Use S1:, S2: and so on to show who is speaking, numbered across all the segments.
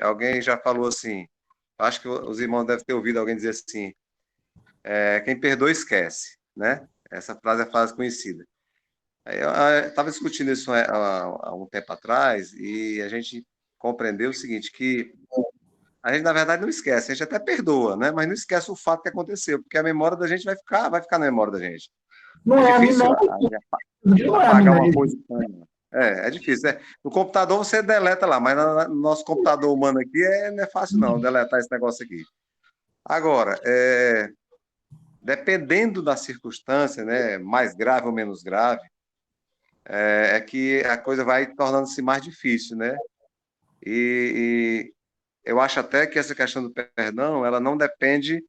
S1: alguém já falou assim, acho que os irmãos devem ter ouvido alguém dizer assim, quem perdoa esquece, né? Essa frase é a frase conhecida. Eu estava discutindo isso há um tempo atrás e a gente compreendeu o seguinte, que a gente, na verdade, não esquece, a gente até perdoa, né? Mas não esquece o fato que aconteceu, porque a memória da gente vai ficar na memória da gente.
S2: Não
S1: É
S2: é
S1: difícil
S2: amnésia, não é
S1: apagar uma
S2: amnésia.
S1: coisa. É difícil. No computador você deleta lá, mas no nosso computador humano aqui não é fácil não, deletar esse negócio aqui. Agora, dependendo da circunstância, né, mais grave ou menos grave, é que a coisa vai tornando-se mais difícil, né? E eu acho até que essa questão do perdão, ela não depende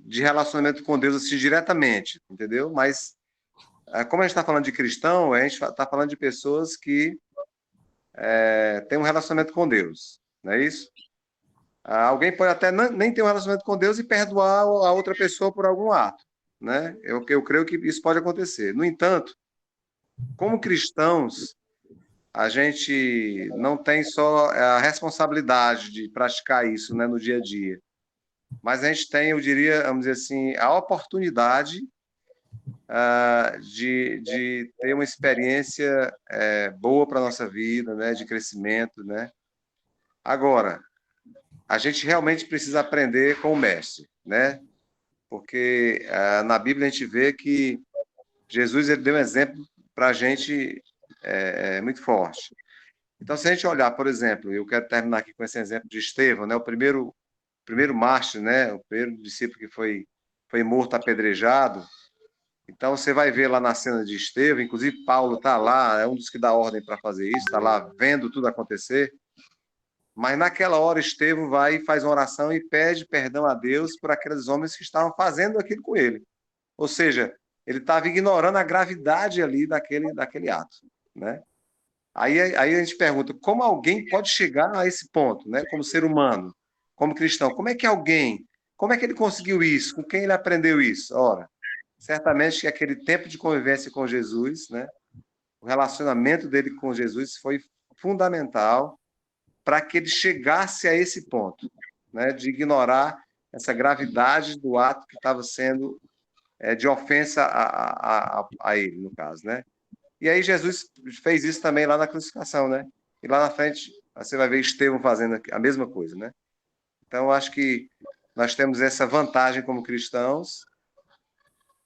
S1: de relacionamento com Deus assim diretamente, entendeu? Mas como a gente está falando de cristão, a gente está falando de pessoas que têm um relacionamento com Deus, não é isso? Alguém pode até nem ter um relacionamento com Deus e perdoar a outra pessoa por algum ato, né? Eu creio que isso pode acontecer. No entanto, como cristãos, a gente não tem só a responsabilidade de praticar isso, né, no dia a dia, mas a gente tem, eu diria, vamos dizer assim, a oportunidade de ter uma experiência boa para a nossa vida, né, de crescimento, né? Agora, a gente realmente precisa aprender com o mestre, né? Porque na Bíblia a gente vê que Jesus ele deu um exemplo para a gente muito forte. Então, se a gente olhar, por exemplo, eu quero terminar aqui com esse exemplo de Estevão, né? O primeiro mártir, né? O primeiro discípulo que foi morto apedrejado. Então, você vai ver lá na cena de Estevão, inclusive Paulo está lá, é um dos que dá ordem para fazer isso, está lá vendo tudo acontecer. Mas naquela hora, Estevão vai e faz uma oração e pede perdão a Deus por aqueles homens que estavam fazendo aquilo com ele. Ou seja, ele estava ignorando a gravidade ali daquele ato, né? Aí a gente pergunta, como alguém pode chegar a esse ponto, né? Como ser humano, como cristão, como é que ele conseguiu isso? Com quem ele aprendeu isso? Ora, certamente que aquele tempo de convivência com Jesus, né? O relacionamento dele com Jesus foi fundamental para que ele chegasse a esse ponto, né? De ignorar essa gravidade do ato que estava sendo de ofensa a ele, no caso, né? E aí Jesus fez isso também lá na crucificação, né? E lá na frente você vai ver Estevão fazendo a mesma coisa, né? Então eu acho que nós temos essa vantagem como cristãos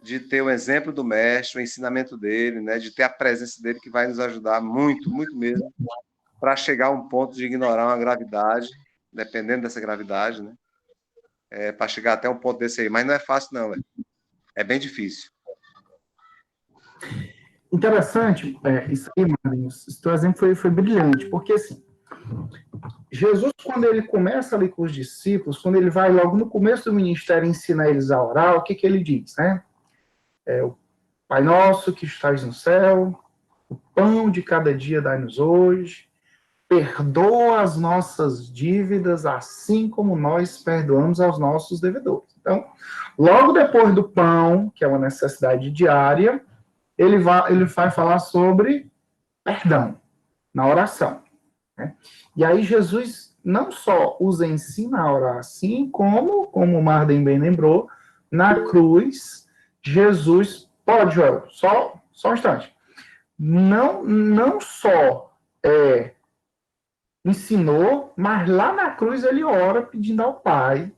S1: de ter o exemplo do mestre, o ensinamento dele, né? De ter a presença dele que vai nos ajudar muito, muito mesmo, para chegar a um ponto de ignorar uma gravidade, dependendo dessa gravidade, né? Para chegar até um ponto desse aí. Mas não é fácil, não, é bem difícil.
S2: Interessante, isso aí, Marlinhos, esse teu exemplo foi brilhante, porque assim, Jesus, quando ele começa ali com os discípulos, quando ele vai logo no começo do ministério ensinar eles a orar, o que ele diz, né? O Pai nosso que estás no céu, o pão de cada dia dai-nos hoje, perdoa as nossas dívidas, assim como nós perdoamos aos nossos devedores. Então, logo depois do pão, que é uma necessidade diária, ele vai falar sobre perdão na oração, né? E aí Jesus não só os ensina a orar assim, como o Marden bem lembrou, na cruz, Jesus, pode, Joel, só um instante, não só ensinou, mas lá na cruz ele ora pedindo ao Pai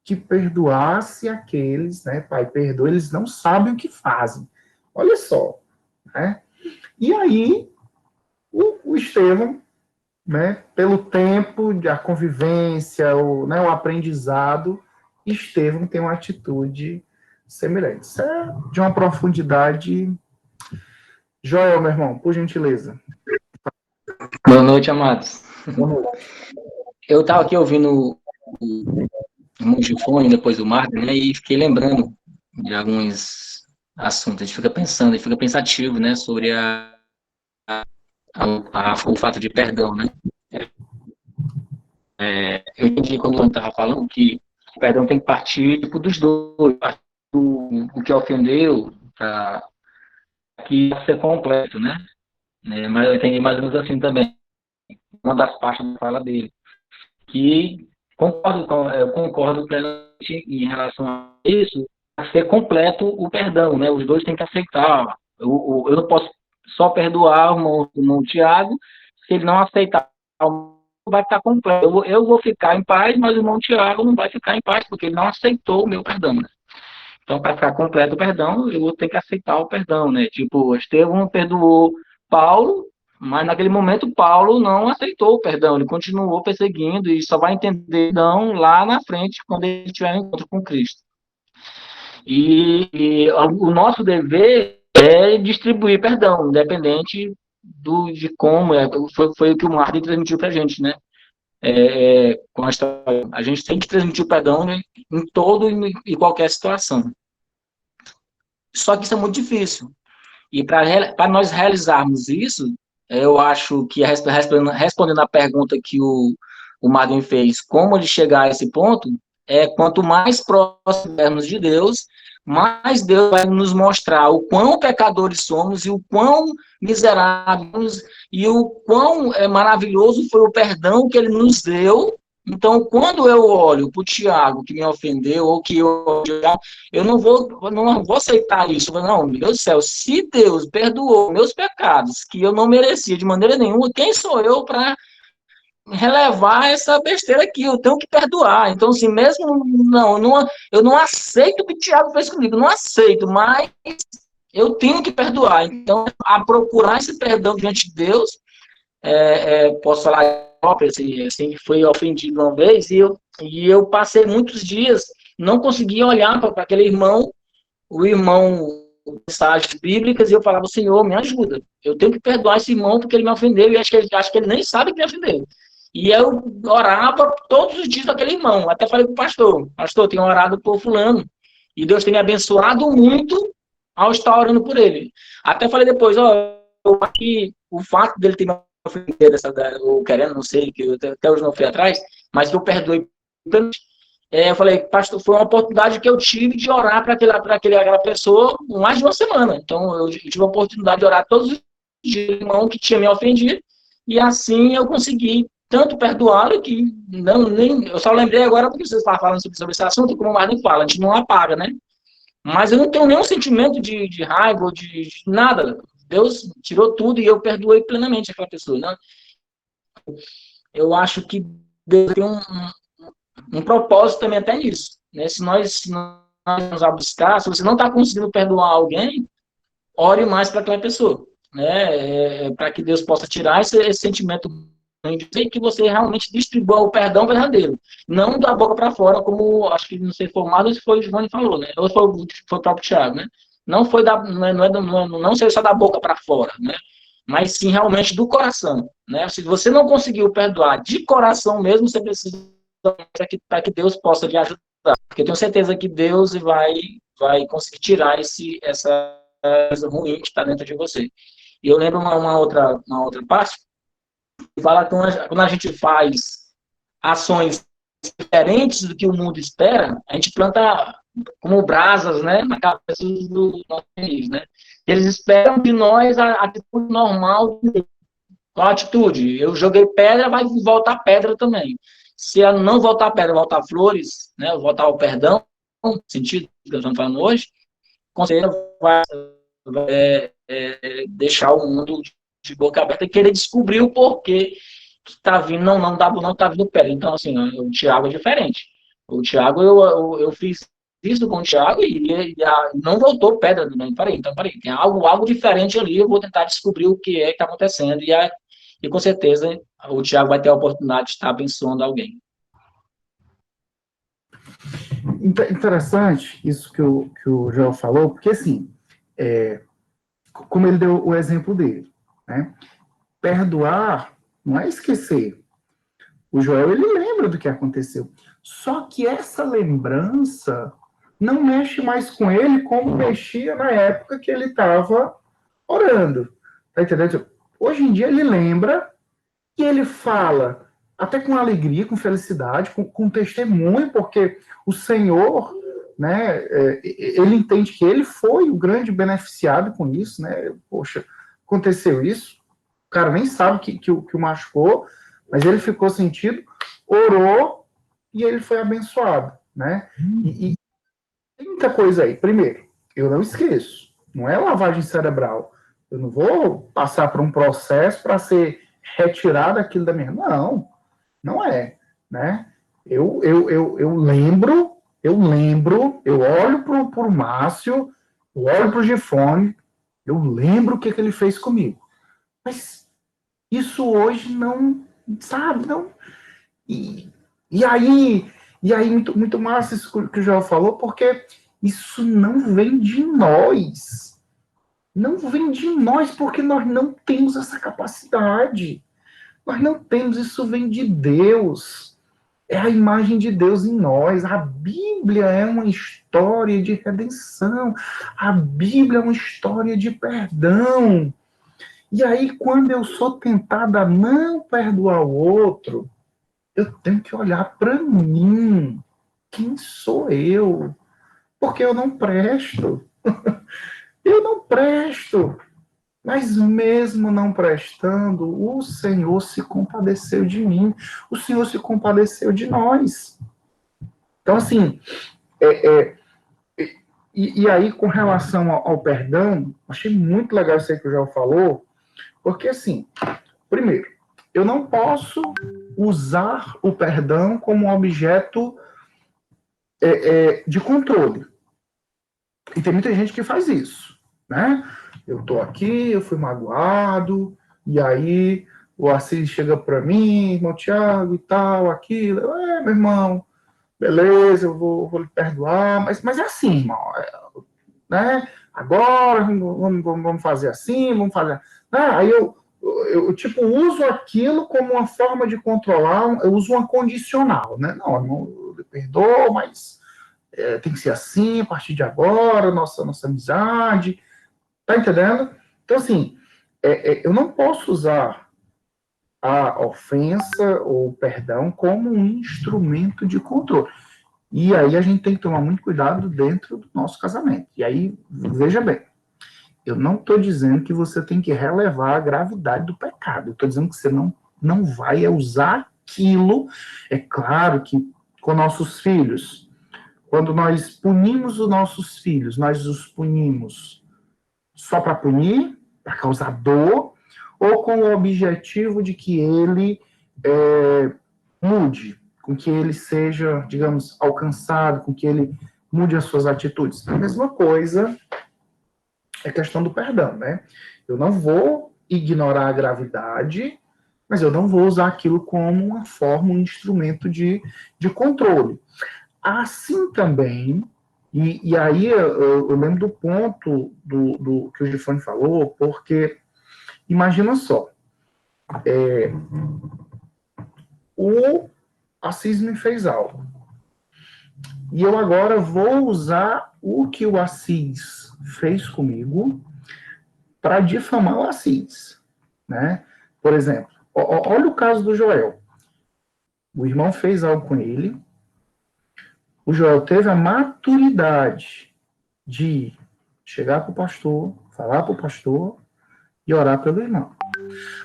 S2: que perdoasse aqueles, né? Pai, perdoa, eles não sabem o que fazem. Olha só, né? E aí, o Estevão, né, pelo tempo, a convivência, o aprendizado, Estevão tem uma atitude semelhante. Isso é de uma profundidade. Joel, meu irmão, por gentileza.
S3: Boa noite, amados. Eu estava aqui ouvindo o Mugifone, depois do Marco, né, e fiquei lembrando de alguns assuntos. A gente fica pensando, a gente fica pensativo, né, sobre o fato de perdão, né. Eu entendi quando o estava falando que o perdão tem que partir tipo, dos dois, partir do que ofendeu, para que ser completo, né. Mas eu entendi mais ou menos assim também. uma das partes da fala dele. Que eu concordo plenamente em relação a isso, a ser completo o perdão, né? Os dois têm que aceitar. Eu não posso só perdoar o irmão Tiago, se ele não aceitar, vai ficar completo. Eu vou ficar em paz, mas o irmão Tiago não vai ficar em paz, porque ele não aceitou o meu perdão, né? Então, para ficar completo o perdão, eu vou ter que aceitar o perdão, né? Tipo, Estevão perdoou Paulo, mas naquele momento Paulo não aceitou o perdão, ele continuou perseguindo e só vai entender perdão lá na frente, quando ele tiver um encontro com Cristo. E o nosso dever é distribuir perdão, independente de como, foi o que o Martin transmitiu para a gente, né? Com a história. A gente tem que transmitir o perdão, né, em todo e qualquer situação. Só que isso é muito difícil. E para nós realizarmos isso, eu acho que, respondendo a pergunta que o Martin fez, como de chegar a esse ponto, quanto mais próximos de Deus, mais Deus vai nos mostrar o quão pecadores somos e o quão miseráveis e o quão maravilhoso foi o perdão que ele nos deu. Então, quando eu olho para o Tiago que me ofendeu, ou que eu não vou aceitar isso. Não, meu Deus do céu, se Deus perdoou meus pecados, que eu não merecia de maneira nenhuma, quem sou eu para relevar essa besteira aqui? Eu tenho que perdoar. Então, assim, mesmo eu não aceito o que o Tiago fez comigo, não aceito, mas eu tenho que perdoar. Então, a procurar esse perdão diante de Deus, posso falar próprio, assim, que foi ofendido uma vez, e eu passei muitos dias, não conseguia olhar para aquele irmão, o irmão, mensagens bíblicas, e eu falava, Senhor, me ajuda, eu tenho que perdoar esse irmão porque ele me ofendeu, e acho que ele nem sabe que me ofendeu. E eu orava todos os dias aquele irmão, até falei para o pastor, tenho orado por fulano, e Deus tem me abençoado muito ao estar orando por ele. Até falei depois, aqui, o fato dele ter me ofendido, ou querendo, não sei, que eu até hoje não fui atrás, mas que eu perdoei. Eu falei, pastor, foi uma oportunidade que eu tive de orar para aquela pessoa mais de uma semana. Então, eu tive a oportunidade de orar todos os dias, irmão que tinha me ofendido, e assim eu consegui tanto perdoá-lo que eu só lembrei agora porque vocês estavam falando sobre esse assunto, como o Marlon fala, a gente não apaga, né? Mas eu não tenho nenhum sentimento de raiva ou de nada. Deus tirou tudo e eu perdoei plenamente aquela pessoa, né? Eu acho que Deus tem um propósito também até nisso, né? Se nós vamos a buscar, se você não está conseguindo perdoar alguém, ore mais para aquela pessoa, né? Para que Deus possa tirar esse sentimento e que você realmente distribua o perdão verdadeiro, não da boca para fora, como acho que não sei se foi o Marlon ou se foi o Giovanni falou, né? Ou foi o próprio Thiago, né? Não foi não sei só da boca para fora, né? Mas sim realmente do coração, né? Se você não conseguiu perdoar de coração mesmo, você precisa para que Deus possa lhe ajudar, porque eu tenho certeza que Deus vai conseguir tirar essa coisa ruim que está dentro de você. E eu lembro uma outra parte que fala que quando a gente faz ações diferentes do que o mundo espera, a gente planta como brasas, né, na cabeça do nosso país, né? Eles esperam de nós a atitude normal. Qual a atitude? Eu joguei pedra, vai voltar pedra também. Se não voltar pedra, voltar flores, né, voltar o perdão, no sentido que nós estamos falando hoje, com certeza vai deixar o mundo de boca aberta e querer descobrir o porquê que está vindo, não está vindo pedra. Então, assim, o Thiago é diferente. O Thiago, eu fiz isso com o Thiago e não voltou pedra. Peraí, tem algo diferente ali, eu vou tentar descobrir o que está acontecendo e com certeza o Thiago vai ter a oportunidade de estar abençoando alguém.
S2: Interessante isso que o Joel falou, porque assim, como ele deu o exemplo dele, né? Perdoar não é esquecer. O Joel, ele lembra do que aconteceu. Só que essa lembrança não mexe mais com ele como mexia na época que ele estava orando. Tá entendendo? Hoje em dia ele lembra e ele fala até com alegria, com felicidade, com testemunho, porque o Senhor, né, ele entende que ele foi o grande beneficiado com isso, né? Poxa, aconteceu isso, o cara nem sabe que o machucou, Mas ele ficou sentido, orou e ele foi abençoado, né? E tem muita coisa aí. Primeiro, eu não esqueço, não é lavagem cerebral. Eu não vou passar por um processo para ser retirado aquilo da minha... Não, não é, né? Eu lembro, eu olho para o Márcio, eu olho para o Gifone, eu lembro o que ele fez comigo. Mas isso hoje não, sabe, não... E aí, muito massa isso que o João falou, porque isso não vem de nós. Não vem de nós, porque nós não temos essa capacidade. Nós não temos, isso vem de Deus. É a imagem de Deus em nós. A Bíblia é uma história de redenção. A Bíblia é uma história de perdão. E aí, quando eu sou tentado a não perdoar o outro, eu tenho que olhar para mim. Quem sou eu? Porque eu não presto. Eu não presto. Mas mesmo não prestando, o Senhor se compadeceu de mim. O Senhor se compadeceu de nós. Então, assim, e aí, com relação ao perdão, achei muito legal isso aí que o João falou, porque, assim, primeiro, eu não posso usar o perdão como um objeto de controle. E tem muita gente que faz isso, né? Eu tô aqui, eu fui magoado, e aí o Assis chega para mim, irmão Tiago e tal, aquilo. Meu irmão, beleza, eu vou lhe perdoar, mas é assim, irmão, né? Agora vamos fazer assim, vamos fazer... Né? Aí eu, tipo, uso aquilo como uma forma de controlar, eu uso uma condicional, né? Não, eu lhe perdoo, mas tem que ser assim, a partir de agora, nossa amizade, tá entendendo? Então, assim, eu não posso usar a ofensa ou o perdão como um instrumento de controle. E aí a gente tem que tomar muito cuidado dentro do nosso casamento. E aí, veja bem, eu não estou dizendo que você tem que relevar a gravidade do pecado. Eu estou dizendo que você não vai usar aquilo. É claro que com nossos filhos, quando nós punimos os nossos filhos, nós os punimos só para punir, para causar dor, ou com o objetivo de que ele mude, com que ele seja, digamos, alcançado, com que ele mude as suas atitudes. A mesma coisa é a questão do perdão, né? Eu não vou ignorar a gravidade, mas eu não vou usar aquilo como uma forma, um instrumento de controle. Assim também, e aí eu lembro do ponto do que o Gifone falou, porque imagina só, o Assis me fez algo, e eu agora vou usar o que o Assis fez comigo para difamar o Assis, né? Por exemplo, olha o caso do Joel. O irmão fez algo com ele, o Joel teve a maturidade de chegar para o pastor, falar para o pastor e orar pelo irmão.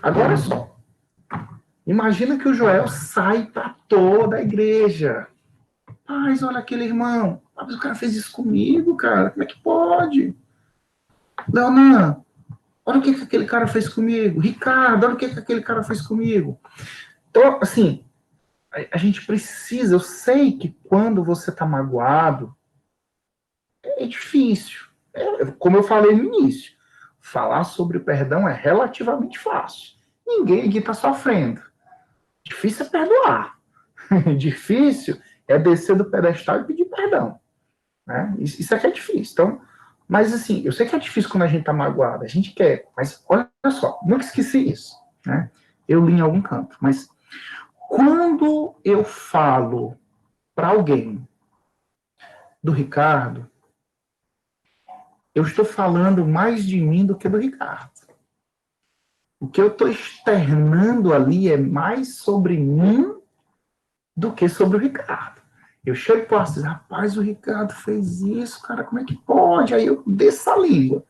S2: Agora só, imagina que o Joel sai para toda a igreja. Mas olha aquele irmão, mas o cara fez isso comigo, cara, como é que pode? Leonan, olha o que aquele cara fez comigo. Ricardo, olha o que aquele cara fez comigo. Então, assim, a gente precisa, eu sei que quando você está magoado, é difícil. Como eu falei no início, falar sobre perdão é relativamente fácil. Ninguém aqui está sofrendo. Difícil é perdoar. Difícil é descer do pedestal e pedir perdão. Né? Isso aqui é difícil. Então, mas assim, eu sei que é difícil quando a gente está magoado. A gente quer, mas olha só, nunca esqueci isso. Né? Eu li em algum canto. Mas quando eu falo para alguém do Ricardo, eu estou falando mais de mim do que do Ricardo. O que eu estou externando ali é mais sobre mim do que sobre o Ricardo. Eu chego e posso dizer, rapaz, o Ricardo fez isso, cara, como é que pode? Aí eu desço a língua.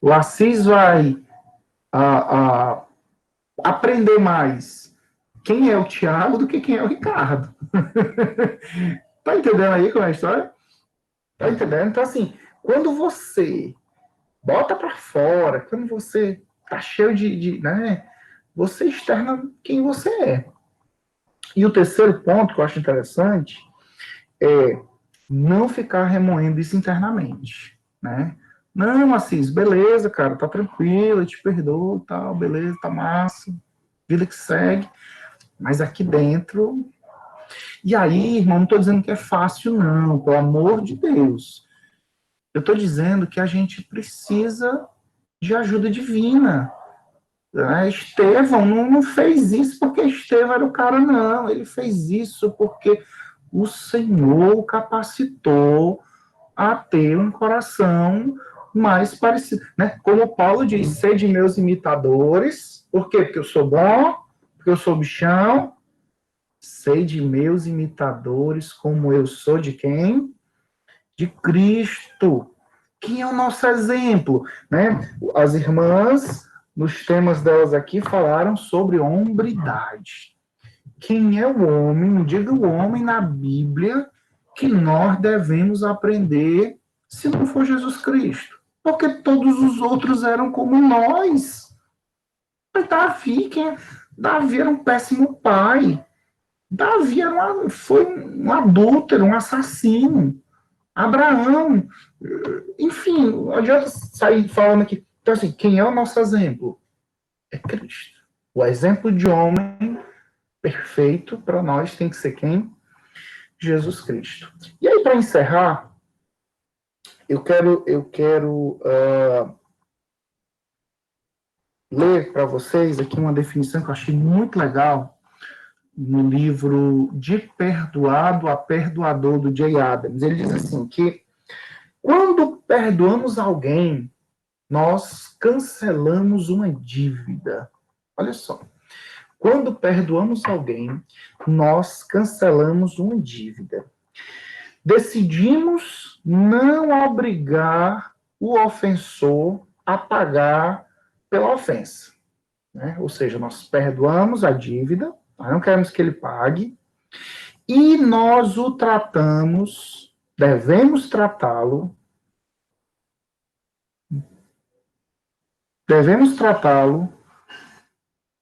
S2: O Assis vai aprender mais quem é o Tiago do que quem é o Ricardo. Tá entendendo aí como é a história? Tá entendendo? Então, assim, quando você bota para fora, quando você tá cheio né, você externa quem você é. E o terceiro ponto que eu acho interessante é não ficar remoendo isso internamente, né? Não, Assis, beleza, cara, tá tranquilo, eu te perdoo, tal, beleza, tá massa, vida que segue, mas aqui dentro... E aí, irmão, não tô dizendo que é fácil, não, pelo amor de Deus. Eu tô dizendo que a gente precisa de ajuda divina. Estevão não fez isso porque Estevão era o cara, não. Ele fez isso porque o Senhor o capacitou a ter um coração mais parecido. Né? Como Paulo diz, sede meus imitadores. Por quê? Porque eu sou bom, porque eu sou bichão. Sede meus imitadores, como eu sou de quem? De Cristo. Quem é o nosso exemplo? Né? As irmãs, nos temas delas aqui, falaram sobre hombridade. Quem é o homem? Diga o homem na Bíblia que nós devemos aprender se não for Jesus Cristo. Porque todos os outros eram como nós. Davi era um péssimo pai. Davi foi um adúltero, um assassino. Abraão, enfim, não adianta sair falando aqui. Então, assim, quem é o nosso exemplo? É Cristo. O exemplo de homem perfeito para nós tem que ser quem? Jesus Cristo. E aí, para encerrar, eu quero ler para vocês aqui uma definição que eu achei muito legal no livro De Perdoado a Perdoador, do Jay Adams. Ele diz assim, que quando perdoamos alguém, nós cancelamos uma dívida. Olha só. Quando perdoamos alguém, nós cancelamos uma dívida. Decidimos não obrigar o ofensor a pagar pela ofensa. Né? Ou seja, nós perdoamos a dívida, nós não queremos que ele pague, e nós o tratamos, devemos tratá-lo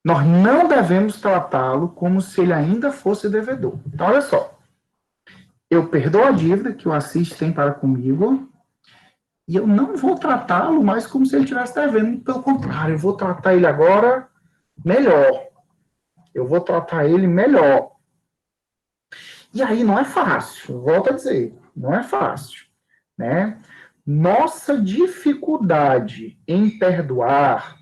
S2: nós não devemos tratá-lo como se ele ainda fosse devedor. Então, olha só. Eu perdoo a dívida que o Assis tem para comigo e eu não vou tratá-lo mais como se ele estivesse devendo. Pelo contrário, eu vou tratar ele agora melhor. Eu vou tratar ele melhor. E aí não é fácil, volto a dizer, não é fácil, né? Nossa dificuldade em perdoar,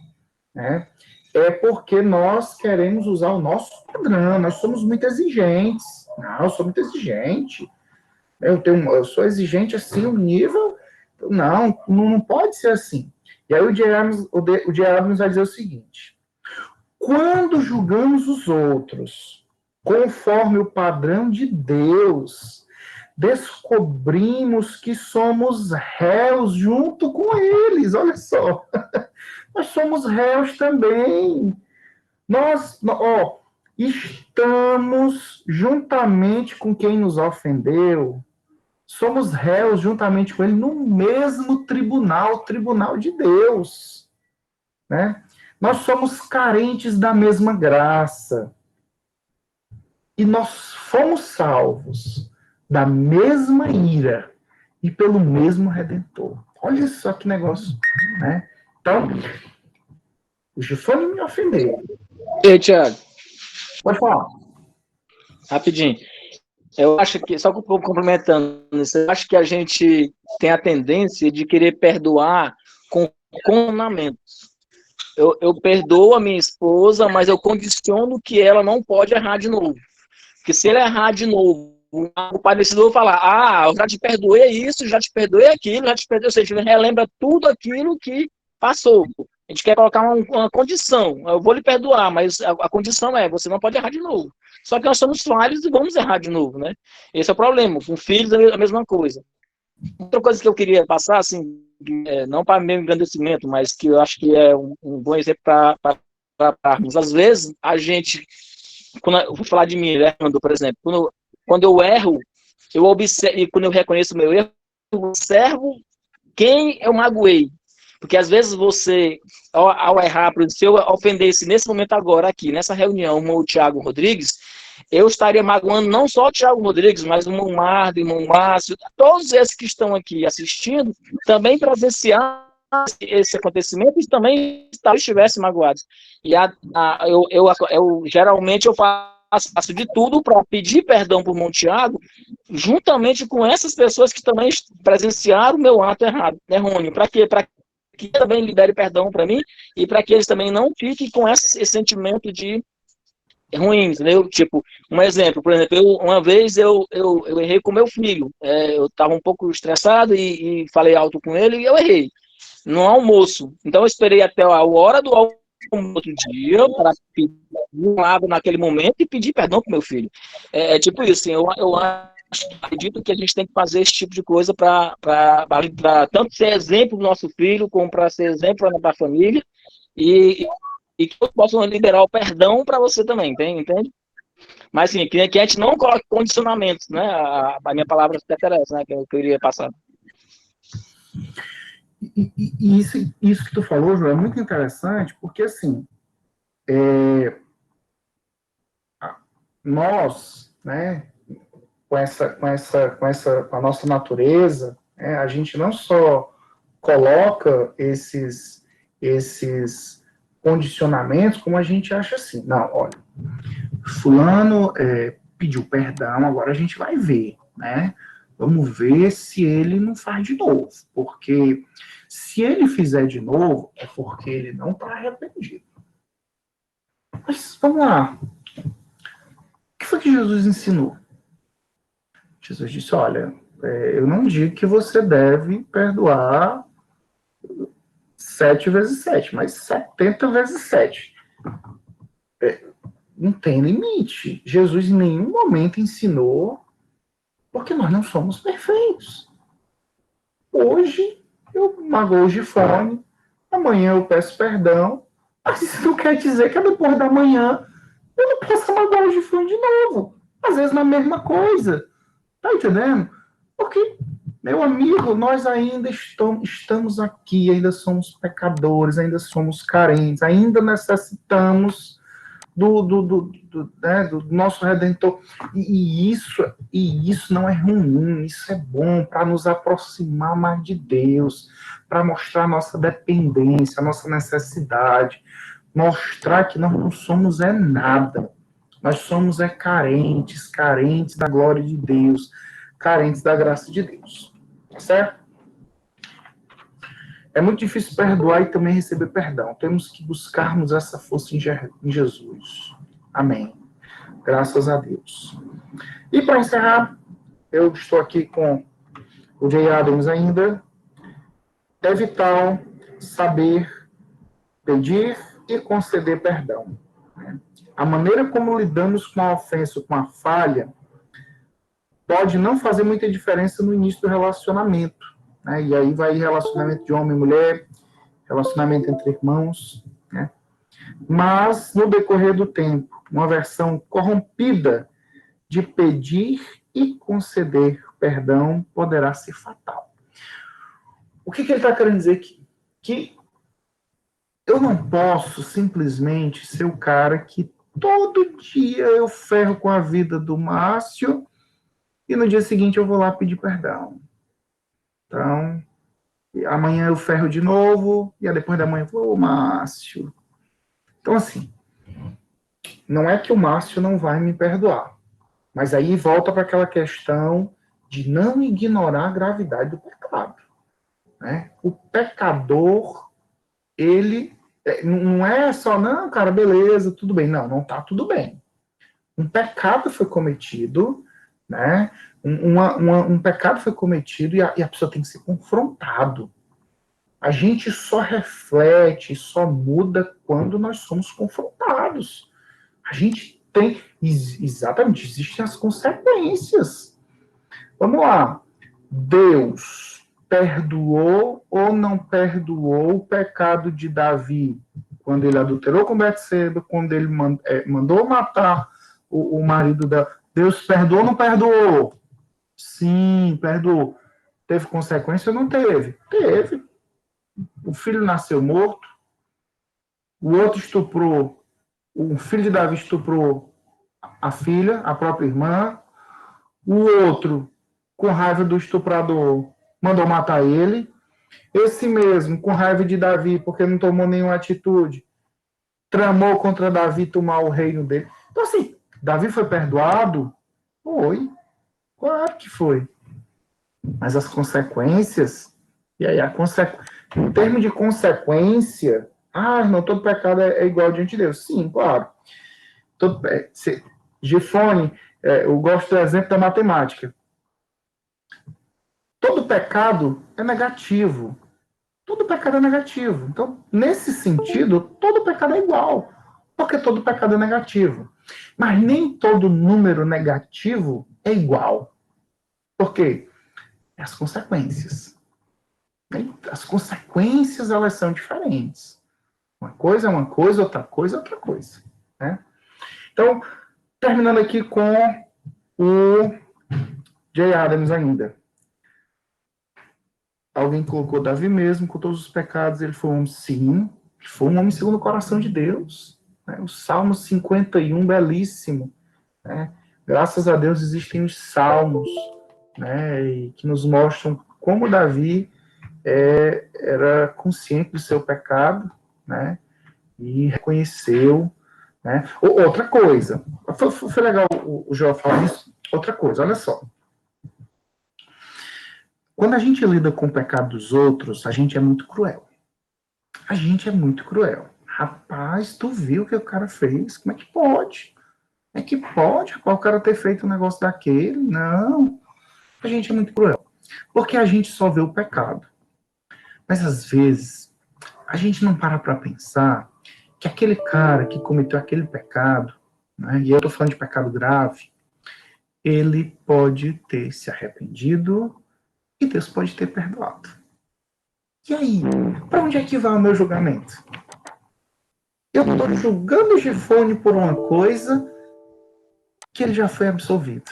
S2: né, é porque nós queremos usar o nosso padrão, nós somos muito exigentes. Não, eu sou muito exigente. Eu sou exigente assim, um nível... Não pode ser assim. E aí o Diário vai dizer o seguinte: quando julgamos os outros conforme o padrão de Deus, descobrimos que somos réus junto com eles. Olha só. Nós somos réus também. Nós, estamos juntamente com quem nos ofendeu, somos réus juntamente com ele no mesmo tribunal, tribunal de Deus, né? Nós somos carentes da mesma graça. E nós fomos salvos da mesma ira e pelo mesmo Redentor. Olha só que negócio, né? Então, o Gifone me ofendeu.
S3: Ei, Thiago.
S2: Pode falar.
S3: Rapidinho. Eu acho que, só complementando, eu acho que a gente tem a tendência de querer perdoar com condicionamentos. Eu perdoo a minha esposa, mas eu condiciono que ela não pode errar de novo. Porque se ela errar de novo, o parecido vai falar, eu já te perdoei isso, já te perdoei aquilo, já te perdoei, ou seja, ele relembra tudo aquilo que passou. A gente quer colocar uma condição. Eu vou lhe perdoar, mas a condição é, você não pode errar de novo. Só que nós somos falhos e vamos errar de novo, né? Esse é o problema. Com filhos é a mesma coisa. Outra coisa que eu queria passar, assim, não para meu engrandecimento, mas que eu acho que é um bom exemplo para. Às vezes, a gente quando eu vou falar de mim, Fernando, por exemplo, quando eu erro, eu observo, e quando eu reconheço o meu erro, eu observo quem eu magoei. Porque às vezes você, ao errar, por exemplo, se eu ofendesse nesse momento agora, aqui, nessa reunião, com o Thiago Rodrigues, eu estaria magoando não só o Thiago Rodrigues, mas o irmão Mardo, o irmão Márcio, todos esses que estão aqui assistindo, também presenciar esse acontecimento e também estivessem magoados. E eu geralmente eu faço de tudo para pedir perdão para o irmão Thiago, juntamente com essas pessoas que também presenciaram o meu ato errôneo. Para quê? Para que também libere perdão para mim e para que eles também não fiquem com esse sentimento de ruim, entendeu? Tipo, um exemplo, por exemplo, uma vez eu errei com meu filho, eu estava um pouco estressado e falei alto com ele e eu errei no almoço. Então eu esperei até a hora do almoço outro dia para pedir um água naquele momento e pedir perdão para meu filho. Tipo isso, assim, eu acredito que a gente tem que fazer esse tipo de coisa para tanto ser exemplo do nosso filho, como para ser exemplo para a família, e que todos possam liberar o perdão para você também, entende? Mas, assim, que a gente não coloque condicionamentos, né? A minha palavra até interessa, né? Que eu queria passar.
S2: E isso que tu falou, João, é muito interessante, porque, assim, nós, né, com a nossa natureza, né, a gente não só coloca esses condicionamentos, como a gente acha assim, não, olha, fulano pediu perdão, agora a gente vai ver, né? Vamos ver se ele não faz de novo, porque se ele fizer de novo, é porque ele não está arrependido. Mas vamos lá. O que foi que Jesus ensinou? Jesus disse, olha, eu não digo que você deve perdoar 7 vezes 7, mas 70 vezes 7. Não tem limite. Jesus em nenhum momento ensinou, porque nós não somos perfeitos. Hoje eu magoo o Gifone, amanhã eu peço perdão, mas isso não quer dizer que depois da manhã eu não possa magoar o Gifone de novo. Às vezes na mesma coisa. Tá entendendo? Porque, meu amigo, nós ainda estamos aqui, ainda somos pecadores, ainda somos carentes, ainda necessitamos do nosso Redentor. E isso não é ruim, isso é bom para nos aproximar mais de Deus, para mostrar nossa dependência, nossa necessidade, mostrar que nós não somos nada. Nós somos carentes da glória de Deus, carentes da graça de Deus. Certo? É muito difícil perdoar e também receber perdão. Temos que buscarmos essa força em Jesus. Amém. Graças a Deus. E para encerrar, eu estou aqui com o Jay Adams ainda. É vital saber pedir e conceder perdão. A maneira como lidamos com a ofensa, com a falha, pode não fazer muita diferença no início do relacionamento. Né? E aí vai relacionamento de homem e mulher, relacionamento entre irmãos. Né? Mas, no decorrer do tempo, uma versão corrompida de pedir e conceder perdão poderá ser fatal. O que ele está querendo dizer aqui? Que eu não posso simplesmente ser o cara que todo dia eu ferro com a vida do Márcio e no dia seguinte eu vou lá pedir perdão. Então, amanhã eu ferro de novo, e depois da manhã eu vou, Márcio. Então, assim, não é que o Márcio não vai me perdoar, mas aí volta para aquela questão de não ignorar a gravidade do pecado. Né? O pecador, ele não é só, não, cara, beleza, tudo bem. Não está tudo bem. Um pecado foi cometido, né? Um pecado foi cometido e a pessoa tem que ser confrontado. A gente só reflete, só muda quando nós somos confrontados. A gente tem, exatamente, existem as consequências. Vamos lá. Deus perdoou ou não perdoou o pecado de Davi quando ele adulterou com Betseba, quando ele mandou matar o marido dela. Deus perdoou ou não perdoou? Sim, perdoou. Teve consequência ou não teve? Teve. O filho nasceu morto, o outro estuprou, o filho de Davi estuprou a filha, a própria irmã, o outro, com raiva do estuprador, mandou matar ele, esse mesmo, com raiva de Davi, porque não tomou nenhuma atitude, tramou contra Davi tomar o reino dele. Então, assim, Davi foi perdoado? Foi. Claro que foi. Mas as consequências, e aí em termos de consequência, não, todo pecado é igual diante de Deus. Sim, claro. Gifone, eu gosto do exemplo da matemática. Todo pecado é negativo. Todo pecado é negativo. Então, nesse sentido, todo pecado é igual. Porque todo pecado é negativo. Mas nem todo número negativo é igual. Por quê? As consequências. As consequências, elas são diferentes. Uma coisa é uma coisa, outra coisa é outra coisa. Né? Então, terminando aqui com o Jay Adams ainda. Alguém colocou Davi mesmo, com todos os pecados, ele foi um homem, sim, foi um homem segundo o coração de Deus. Né? O Salmo 51, belíssimo. Né? Graças a Deus existem os salmos, né, que nos mostram como Davi era consciente do seu pecado, né, e reconheceu. Né? Outra coisa, foi legal o João falar isso. Outra coisa, olha só. Quando a gente lida com o pecado dos outros, a gente é muito cruel. A gente é muito cruel. Rapaz, tu viu o que o cara fez? Como é que pode? Como é que pode, rapaz, o cara ter feito um negócio daquele? Não. A gente é muito cruel. Porque a gente só vê o pecado. Mas, às vezes, a gente não para pensar que aquele cara que cometeu aquele pecado, né, e eu estou falando de pecado grave, ele pode ter se arrependido e Deus pode ter perdoado. E aí, para onde é que vai o meu julgamento? Eu estou julgando o Gifone por uma coisa que ele já foi absolvido.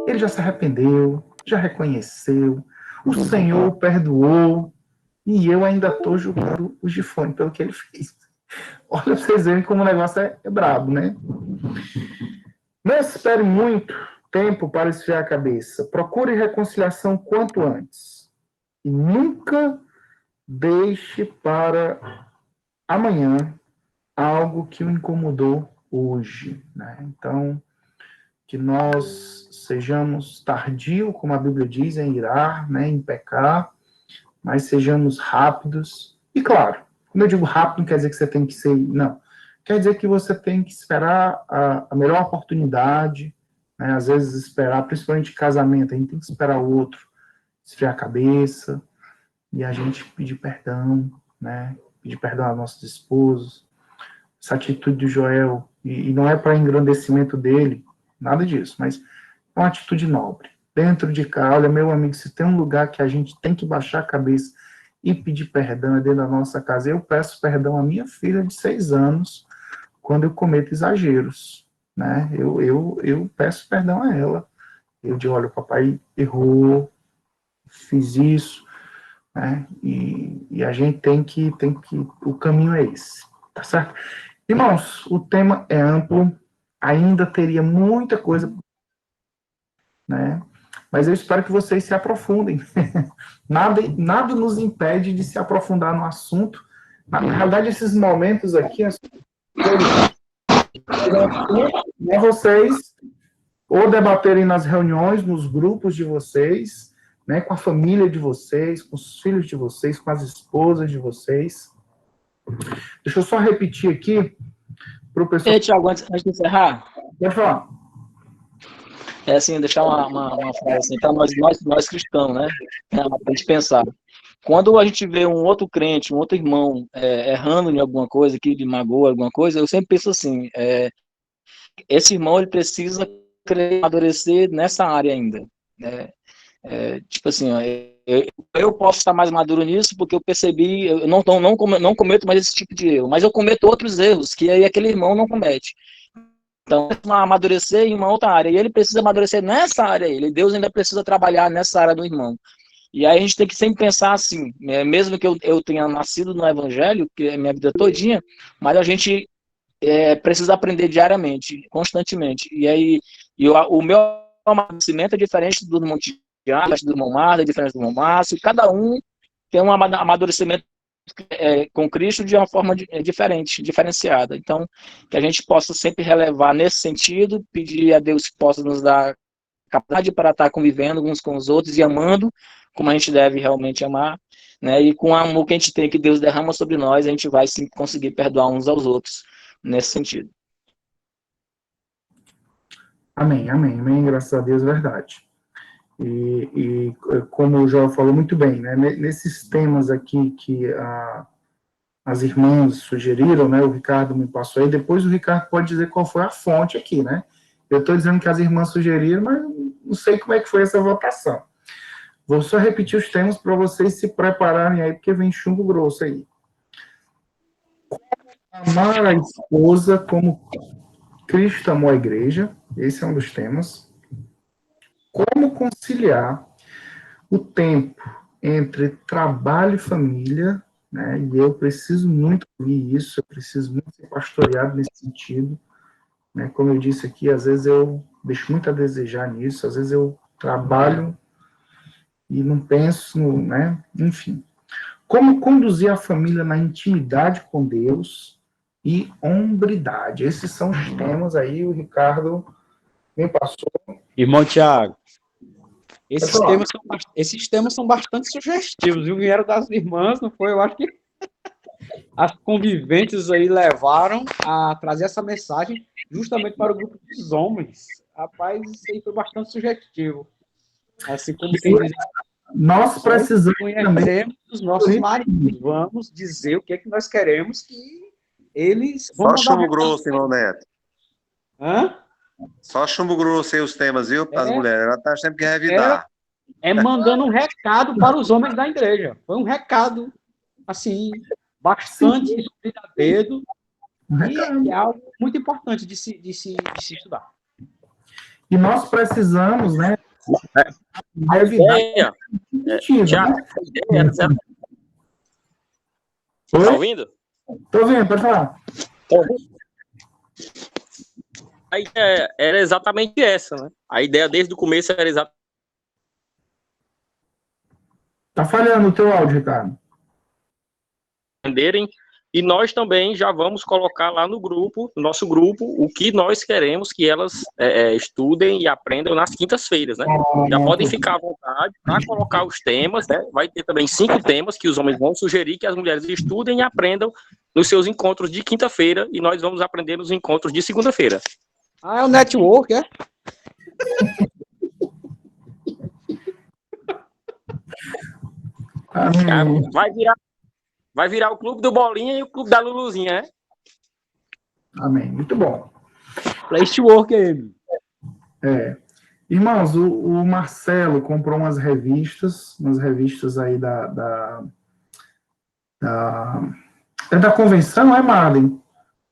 S2: Ele já se arrependeu, já reconheceu, o Senhor o perdoou, e eu ainda estou julgando o Gifone pelo que ele fez. Olha, pra vocês verem como o negócio é brabo, né? Não espere muito tempo para esfriar a cabeça. Procure reconciliação quanto antes. E nunca deixe para amanhã algo que o incomodou hoje. Né? Então, que nós sejamos tardios, como a Bíblia diz, em irar, né, em pecar, mas sejamos rápidos. E claro, quando eu digo rápido, não quer dizer que você tem que ser... Não. Quer dizer que você tem que esperar a melhor oportunidade, né? Às vezes esperar, principalmente em casamento, a gente tem que esperar o outro esfriar a cabeça e a gente pedir perdão, né? Pedir perdão aos nossos esposos. Essa atitude do Joel, e não é para engrandecimento dele, nada disso, mas é uma atitude nobre. Dentro de casa, olha, meu amigo, se tem um lugar que a gente tem que baixar a cabeça e pedir perdão é dentro da nossa casa. Eu peço perdão à minha filha de 6 anos quando eu cometo exageros, né? Eu peço perdão a ela. Eu digo, olha, o papai errou, fiz isso, né? E a gente tem que, o caminho é esse, tá certo? Irmãos, o tema é amplo, ainda teria muita coisa, né? Mas eu espero que vocês se aprofundem. Nada nos impede de se aprofundar no assunto. Na realidade, esses momentos aqui, vocês ou debaterem nas reuniões, nos grupos de vocês, né, com a família de vocês, com os filhos de vocês, com as esposas de vocês. Deixa eu só repetir aqui para o pessoal...
S3: Tiago, antes de encerrar...
S2: Pode falar.
S3: É assim, deixar uma frase assim, para nós cristãos, né? Para a gente pensar. Quando a gente vê um outro crente, um outro irmão errando em alguma coisa, que lhe magoa alguma coisa, eu sempre penso assim, esse irmão ele precisa amadurecer nessa área ainda. Né? Tipo assim, ó, eu posso estar mais maduro nisso porque eu percebi, eu não cometo mais esse tipo de erro, mas eu cometo outros erros que aí aquele irmão não comete. Então, amadurecer em uma outra área, e ele precisa amadurecer nessa área, Deus ainda precisa trabalhar nessa área do irmão. E aí a gente tem que sempre pensar assim, mesmo que eu tenha nascido no Evangelho, que é a minha vida todinha, mas a gente precisa aprender diariamente, constantemente. E aí o meu amadurecimento é diferente do irmão Tiago, do irmão Marda, é diferente do irmão Márcio, cada um tem um amadurecimento com Cristo de uma forma diferente, diferenciada. Então, que a gente possa sempre relevar nesse sentido, pedir a Deus que possa nos dar capacidade para estar convivendo uns com os outros e amando como a gente deve realmente amar, né? E com o amor que a gente tem, que Deus derrama sobre nós, a gente vai sim conseguir perdoar uns aos outros nesse sentido.
S2: Amém, amém, amém, graças a Deus, verdade. E como o João falou muito bem, né, nesses temas aqui que as irmãs sugeriram, né, o Ricardo me passou aí, depois o Ricardo pode dizer qual foi a fonte aqui, né? Eu estou dizendo que as irmãs sugeriram, mas não sei como é que foi essa votação. Vou só repetir os temas para vocês se prepararem aí, porque vem chumbo grosso aí. Amar a esposa como Cristo amou a igreja, esse é um dos temas. Como conciliar o tempo entre trabalho e família, né? E eu preciso muito ouvir isso, eu preciso muito ser pastoreado nesse sentido, né? Como eu disse aqui, às vezes eu deixo muito a desejar nisso, às vezes eu trabalho e não penso, né? Enfim. Como conduzir a família na intimidade com Deus e hombridade. Esses são os temas aí, o Ricardo me passou.
S4: Irmão Tiago, esses temas são bastante sugestivos, viu? Vieram das irmãs, não foi? Eu acho que as conviventes aí levaram a trazer essa mensagem justamente para o grupo dos homens. Rapaz, isso aí foi bastante sugestivo. Assim como
S2: nós precisamos
S4: conhecemos os nossos maridos. Vamos dizer o que é que nós queremos que eles vão
S1: Só chumbo grosso, irmão Neto.
S4: Hã?
S1: Só chumbo grosso aí os temas, viu? Para as mulheres. Ela tá sempre que revidar.
S4: Mandando um recado para os homens da igreja. Foi um recado, assim, bastante escrito a dedo. E é algo muito importante de se estudar.
S2: E nós precisamos, né?
S5: A ideia. Já, a ideia. Tá ouvindo?
S2: Tô ouvindo, pode falar.
S5: A ideia era exatamente essa, né? A ideia desde o começo era exatamente.
S2: Tá falhando o teu áudio, Ricardo.
S5: Entenderem. E nós também já vamos colocar lá no grupo, no nosso grupo, o que nós queremos que elas estudem e aprendam nas quintas-feiras, né? Já podem ficar à vontade para colocar os temas, né? Vai ter também 5 temas que os homens vão sugerir que as mulheres estudem e aprendam nos seus encontros de quinta-feira, e nós vamos aprender nos encontros de segunda-feira.
S4: Ah, é o network, é?
S5: Vai virar o clube do Bolinha e o clube da Luluzinha, né?
S2: Amém. Muito bom.
S4: Placework aí.
S2: Irmãos, o Marcelo comprou umas revistas aí é da convenção, é, Marlon?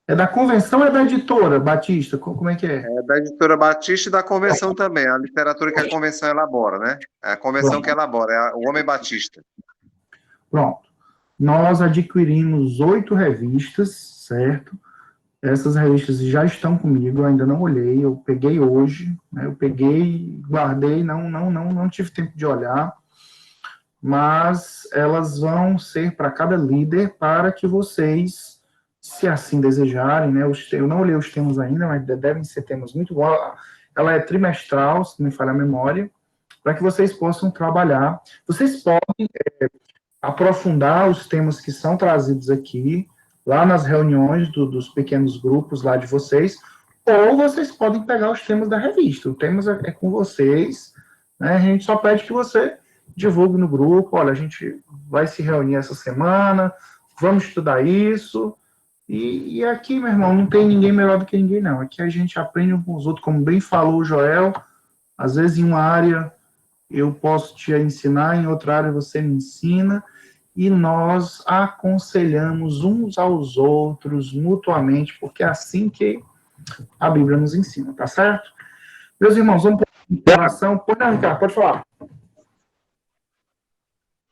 S2: É da convenção ou é da editora Batista? Como é que é?
S1: É da editora Batista e da convenção também, a literatura que a convenção elabora, né? É a convenção que elabora, é o Homem Batista.
S2: Pronto. Nós adquirimos 8 revistas, certo? Essas revistas já estão comigo, eu ainda não olhei, eu peguei hoje, né? Eu peguei, guardei, não tive tempo de olhar, mas elas vão ser para cada líder, para que vocês, se assim desejarem, né? Eu não olhei os temas ainda, mas devem ser temas muito bons. Ela é trimestral, se não me falha a memória, para que vocês possam trabalhar. Vocês podem aprofundar os temas que são trazidos aqui, lá nas reuniões dos pequenos grupos lá de vocês, ou vocês podem pegar os temas da revista. O tema é com vocês, né? A gente só pede que você divulgue no grupo, olha, a gente vai se reunir essa semana, vamos estudar isso, e aqui, meu irmão, não tem ninguém melhor do que ninguém, não. Aqui a gente aprende uns com os outros, como bem falou o Joel, às vezes em uma área eu posso te ensinar, em outra área você me ensina, e nós aconselhamos uns aos outros mutuamente, porque é assim que a Bíblia nos ensina, tá certo? Meus irmãos, vamos para a oração. Pode não, Ricardo, pode falar.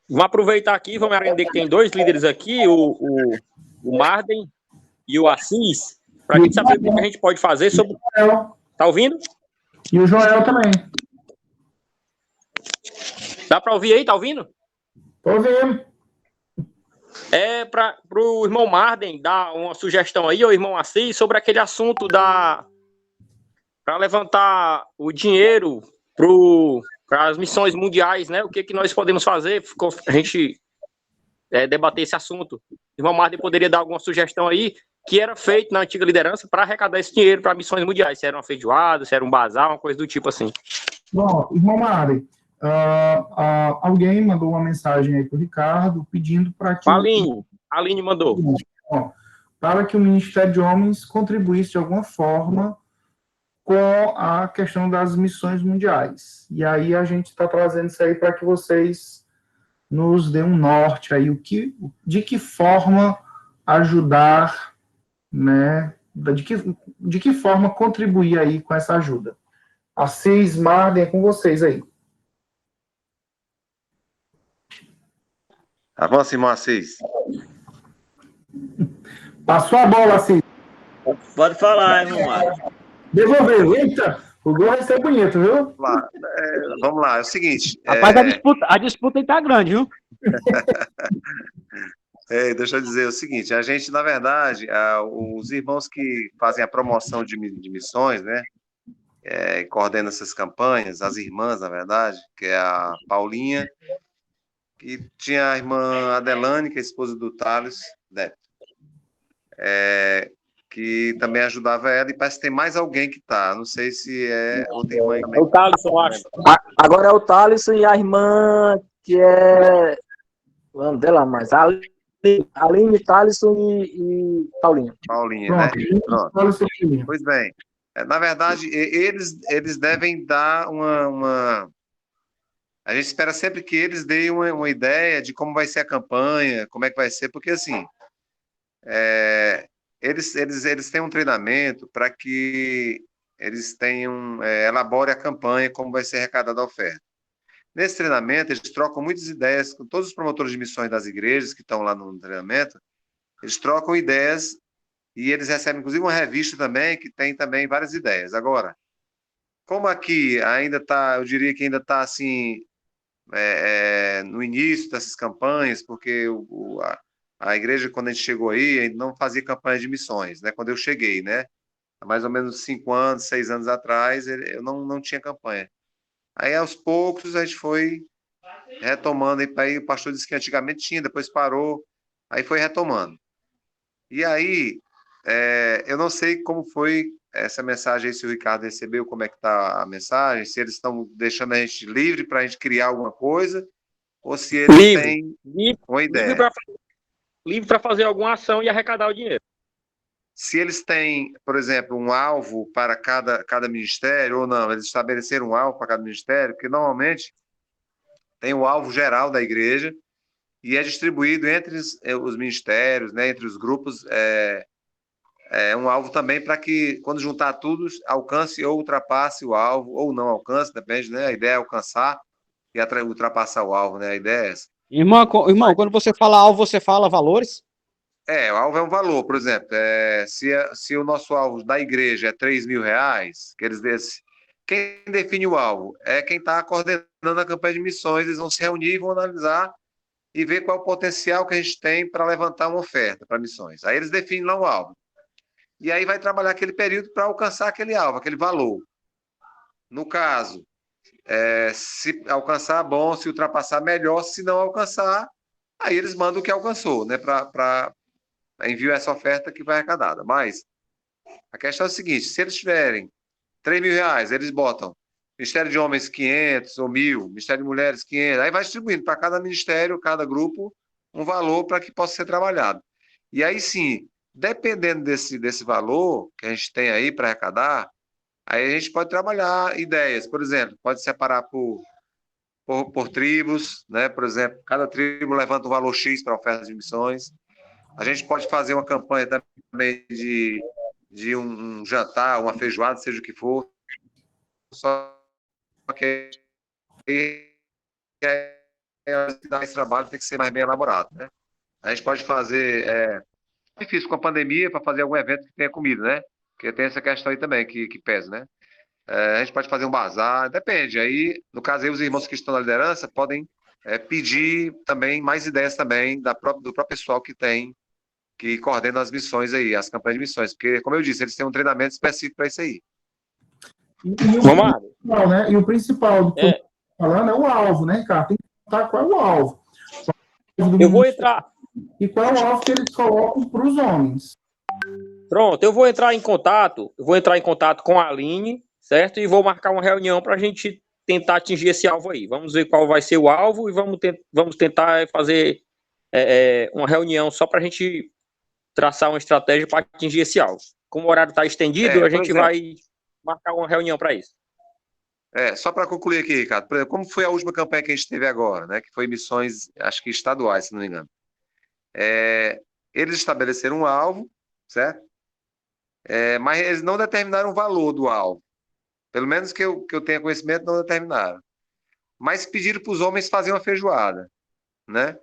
S5: Vamos aproveitar aqui, vamos aprender que tem dois líderes aqui, o Marden e o Assis, para a gente saber o que a gente pode fazer sobre... Tá ouvindo?
S2: E o Joel também.
S5: Dá para ouvir aí? Tá ouvindo?
S2: Tô ouvindo.
S5: É para o irmão Marden dar uma sugestão aí, ou irmão Assis, sobre aquele assunto para levantar o dinheiro para as missões mundiais, né? O que nós podemos fazer? A gente debater esse assunto. O irmão Marden poderia dar alguma sugestão aí que era feito na antiga liderança para arrecadar esse dinheiro para missões mundiais. Se era uma feijoada, se era um bazar, uma coisa do tipo assim.
S2: Bom, irmão Marden, alguém mandou uma mensagem aí para o Ricardo pedindo para que...
S5: A Aline mandou.
S2: Para que o Ministério de Homens contribuísse de alguma forma com a questão das missões mundiais. E aí a gente está trazendo isso aí para que vocês nos dêem um norte aí, de que forma ajudar, né? De que forma contribuir aí com essa ajuda. Assis, Marden, é com vocês aí.
S1: Avança, irmão Assis.
S2: Passou a bola, Assis.
S6: Pode falar, irmão Marcos.
S2: Devolveu. Eita, o gol vai ser bonito, viu?
S1: Vamos lá, é o seguinte...
S4: Rapaz, a disputa aí tá grande, viu?
S1: Deixa eu dizer o seguinte, a gente, na verdade, os irmãos que fazem a promoção de missões, né, coordenam essas campanhas, as irmãs, na verdade, que é a Paulinha, e tinha a irmã Adelane, que é a esposa do Thales, né, que também ajudava ela, e parece que tem mais alguém que tá, não sei se é outra irmã também.
S5: É o Thales, eu acho.
S3: Agora é o Thaleson e a irmã que é... O nome dela mais... Aline, Thaleson e Paulinha.
S1: Paulinha, né? Pronto. Pois bem, na verdade, eles devem dar uma... A gente espera sempre que eles deem uma ideia de como vai ser a campanha, como é que vai ser, porque assim, eles têm um treinamento para que eles elaborem a campanha, como vai ser arrecadada a oferta. Nesse treinamento, eles trocam muitas ideias com todos os promotores de missões das igrejas que estão lá no treinamento, eles trocam ideias e eles recebem, inclusive, uma revista também, que tem também várias ideias. Agora, como aqui ainda está, eu diria que ainda está assim, no início dessas campanhas, porque a igreja, quando a gente chegou aí, não fazia campanha de missões, né? Quando eu cheguei, né? Há mais ou menos 5 anos, 6 anos atrás, eu não tinha campanha. Aí, aos poucos, a gente foi retomando. Aí o pastor disse que antigamente tinha, depois parou, aí foi retomando. E aí, eu não sei como foi essa mensagem aí, se o Ricardo recebeu, como é que está a mensagem, se eles estão deixando a gente livre para a gente criar alguma coisa, ou se eles têm uma ideia.
S5: Livre para fazer alguma ação e arrecadar o dinheiro.
S1: Se eles têm, por exemplo, um alvo para cada ministério, ou não, eles estabeleceram um alvo para cada ministério, porque normalmente tem o alvo geral da igreja e é distribuído entre os ministérios, né, entre os grupos, um alvo também para que, quando juntar tudo, alcance ou ultrapasse o alvo, ou não alcance, depende, né? A ideia é alcançar e ultrapassar o alvo, né? A ideia é essa.
S4: Irmão, quando você fala alvo, você fala valores?
S1: O alvo é um valor, por exemplo, se o nosso alvo da igreja é R$3.000, quem define o alvo é quem está coordenando a campanha de missões. Eles vão se reunir, vão analisar e ver qual é o potencial que a gente tem para levantar uma oferta para missões. Aí eles definem lá o alvo. E aí vai trabalhar aquele período para alcançar aquele alvo, aquele valor. No caso, se alcançar, bom, se ultrapassar, melhor, se não alcançar, aí eles mandam o que alcançou, né, para enviar essa oferta que vai arrecadada. Mas a questão é a seguinte: se eles tiverem R$3.000, eles botam Ministério de Homens 500 ou 1.000, Ministério de Mulheres 500, aí vai distribuindo para cada ministério, cada grupo, um valor para que possa ser trabalhado. E aí sim, dependendo desse valor que a gente tem aí para arrecadar, aí a gente pode trabalhar ideias. Por exemplo, pode separar por tribos, né? Por exemplo, cada tribo levanta um valor X para ofertas de missões. A gente pode fazer uma campanha também de de um jantar, uma feijoada, seja o que for, só que esse trabalho tem que ser mais bem elaborado, né? A gente pode fazer, difícil com a pandemia, para fazer algum evento que tenha comida, né? Porque tem essa questão aí também que pesa, né? A gente pode fazer um bazar, depende. Aí, no caso aí, os irmãos que estão na liderança podem pedir também mais ideias também do próprio pessoal que coordena as missões aí, as campanhas de missões. Porque, como eu disse, eles têm um treinamento específico para isso aí.
S2: E o principal do que eu estou falando é o alvo, né, cara? Tem que contar qual é o alvo.
S5: Eu vou entrar.
S2: E qual é o alvo que eles colocam para os homens.
S5: Pronto, eu vou entrar em contato com a Aline, certo? E vou marcar uma reunião para a gente tentar atingir esse alvo aí. Vamos ver qual vai ser o alvo e vamos tentar fazer uma reunião só para a gente traçar uma estratégia para atingir esse alvo. Como o horário está estendido, a gente vai marcar uma reunião para isso.
S1: Só para concluir aqui, Ricardo, por exemplo, como foi a última campanha que a gente teve agora, né? Que foi missões, acho que estaduais, se não me engano. Eles estabeleceram um alvo, certo? Mas eles não determinaram o valor do alvo. Pelo menos que eu tenha conhecimento, não determinaram. Mas pediram para os homens fazerem uma feijoada, né?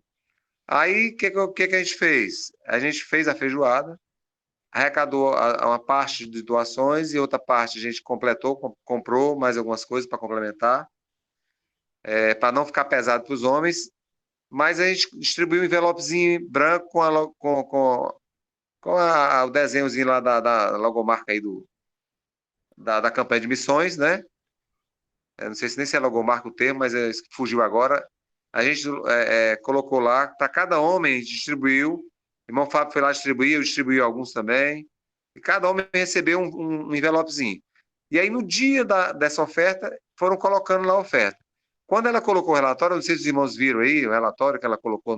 S1: Aí, o que a gente fez? A gente fez a feijoada, arrecadou uma parte de doações e outra parte a gente completou, comprou mais algumas coisas para complementar, para não ficar pesado para os homens, mas a gente distribuiu um envelopezinho branco com o desenhozinho lá da logomarca aí da campanha de missões, né? Não sei se nem se é logomarca o termo, mas fugiu agora. A gente colocou lá, para cada homem, a gente distribuiu. O irmão Fábio foi lá distribuir, eu distribuí alguns também. E cada homem recebeu um envelopezinho. E aí, no dia dessa oferta, foram colocando lá a oferta. Quando ela colocou o relatório, não sei se os irmãos viram aí, o relatório que ela colocou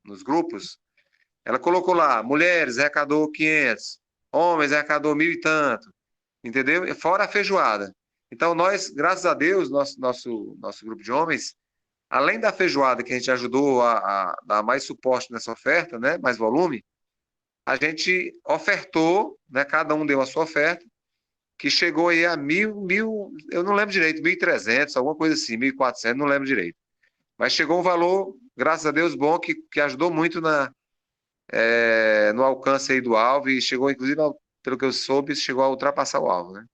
S1: nos grupos, ela colocou lá, mulheres arrecadou 500, homens arrecadou 1.000 e tanto, entendeu? Fora a feijoada. Então, nós, graças a Deus, nosso grupo de homens, além da feijoada que a gente ajudou a dar mais suporte nessa oferta, né, mais volume, a gente ofertou, né, cada um deu a sua oferta, que chegou aí a 1.000, eu não lembro direito, 1.300, alguma coisa assim, 1.400, não lembro direito. Mas chegou um valor, graças a Deus, bom, que ajudou muito no alcance aí do alvo e chegou, inclusive, pelo que eu soube, chegou a ultrapassar o alvo, né?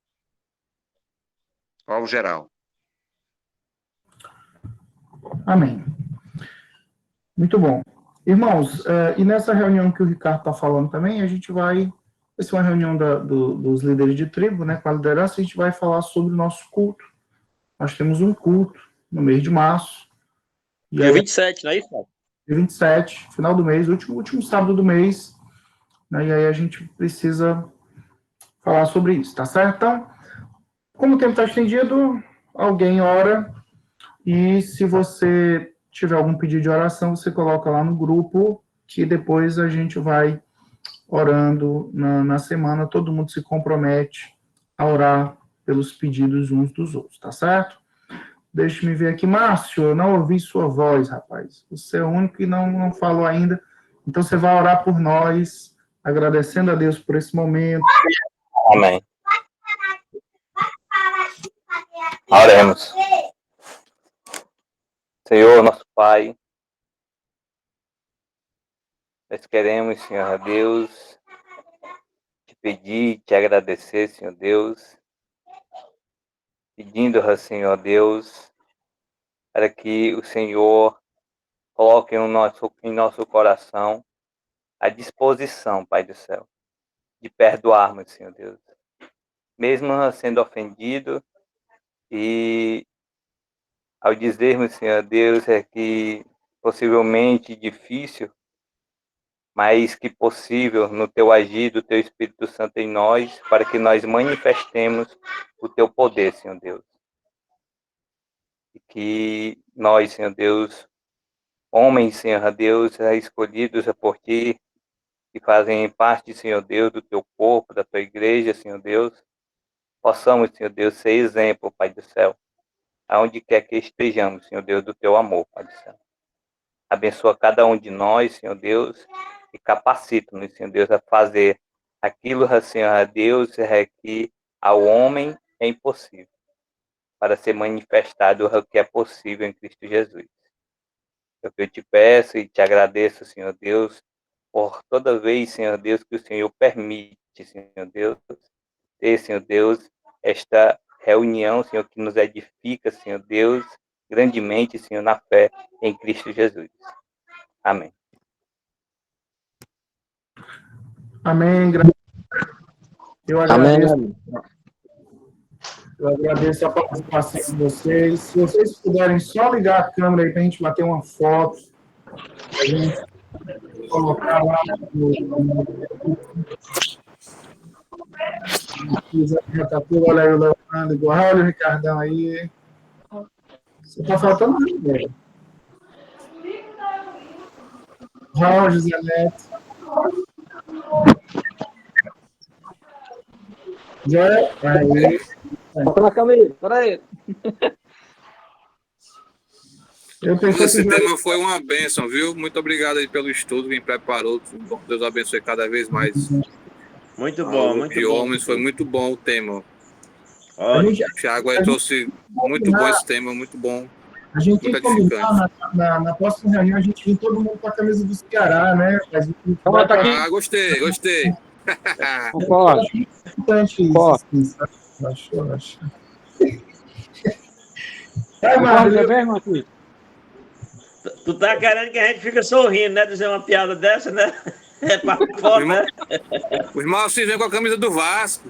S1: O alvo geral.
S2: Amém. Muito bom. Irmãos, e nessa reunião que o Ricardo está falando também, a gente vai ser uma reunião dos líderes de tribo, né, com a liderança, a gente vai falar sobre o nosso culto. Nós temos um culto no mês de março.
S5: Dia 27, não é isso?
S2: Dia 27, final do mês, último sábado do mês, né, e aí a gente precisa falar sobre isso, tá certo? Então, como o tempo está estendido, alguém ora, e se você tiver algum pedido de oração, você coloca lá no grupo, que depois a gente vai orando na semana, todo mundo se compromete a orar pelos pedidos uns dos outros, tá certo? Deixa-me ver aqui. Márcio, eu não ouvi sua voz, rapaz. Você é o único que não falou ainda. Então, você vai orar por nós, agradecendo a Deus por esse momento.
S7: Amém. Oremos. Senhor, nosso Pai, nós queremos, Senhor Deus, te pedir, te agradecer, Senhor Deus, pedindo, Senhor Deus, para que o Senhor coloque em nosso coração a disposição, Pai do céu, de perdoarmos, Senhor Deus, mesmo sendo ofendido, e ao dizermos, Senhor Deus, que possivelmente difícil, mas que possível no teu agir do teu Espírito Santo em nós, para que nós manifestemos o teu poder, Senhor Deus. E que nós, Senhor Deus, homens, Senhor Deus, escolhidos por ti, que fazem parte, Senhor Deus, do teu corpo, da tua igreja, Senhor Deus, possamos, Senhor Deus, ser exemplo, Pai do céu, aonde quer que estejamos, Senhor Deus, do teu amor, Pai do céu. Abençoa cada um de nós, Senhor Deus, e capacita-nos, Senhor Deus, a fazer aquilo, Senhor, a Deus, que ao homem é impossível, para ser manifestado o que é possível em Cristo Jesus. É o que eu te peço e te agradeço, Senhor Deus, por toda vez, Senhor Deus, que o Senhor permite, Senhor Deus, ter, Senhor Deus, esta reunião, Senhor, que nos edifica, Senhor Deus, grandemente, Senhor, na fé em Cristo Jesus. Amém.
S2: Amém. Eu agradeço a participação de vocês. Se vocês puderem só ligar a câmera aí para a gente bater uma foto, a gente colocar lá já tá tudo, olha aí o Leonardo, igual, olha o Ricardão aí. Você tá faltando ninguém. Raul José Neto. Já, aí.
S4: Coloca na câmera, peraí.
S8: Esse tema foi uma bênção, viu? Muito obrigado aí pelo estudo, quem preparou. Deus abençoe cada vez mais.
S6: Muito bom, muito bom.
S8: Homens, foi muito bom o tema.
S6: Olha,
S8: Thiago aí trouxe muito bom esse tema, muito bom.
S2: A gente tem que combinar na próxima reunião, a gente vem todo mundo com a camisa do Ceará, né?
S8: Gostei.
S4: Concordo.
S2: Importante isso. Acho.
S4: Marcos.
S6: Tu tá querendo que a gente fique sorrindo, né? Dizer uma piada dessa, né? É pra fora, né?
S8: O irmão se vem com a camisa do Vasco.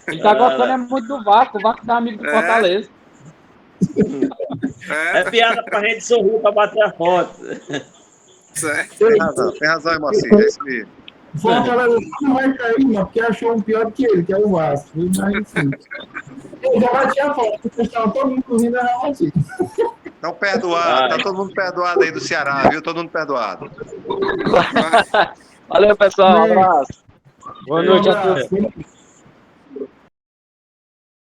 S4: Ele tá gostando muito do Vasco. O Vasco tá amigo do Fortaleza.
S6: É piada pra gente sorrir, pra bater a foto.
S8: Certo.
S1: Tem razão, Moacir. É isso mesmo.
S2: Fortaleza não vai cair, mano, porque achou um pior que ele, que é o Vasco. Mas, enfim. Eu já bati a foto, porque estavam todo mundo correndo a Real Madrid.
S1: Então, perdoado. Tá todo mundo perdoado aí do Ceará, viu? Todo mundo perdoado.
S3: Valeu, pessoal. Um abraço.
S4: Boa noite a todos.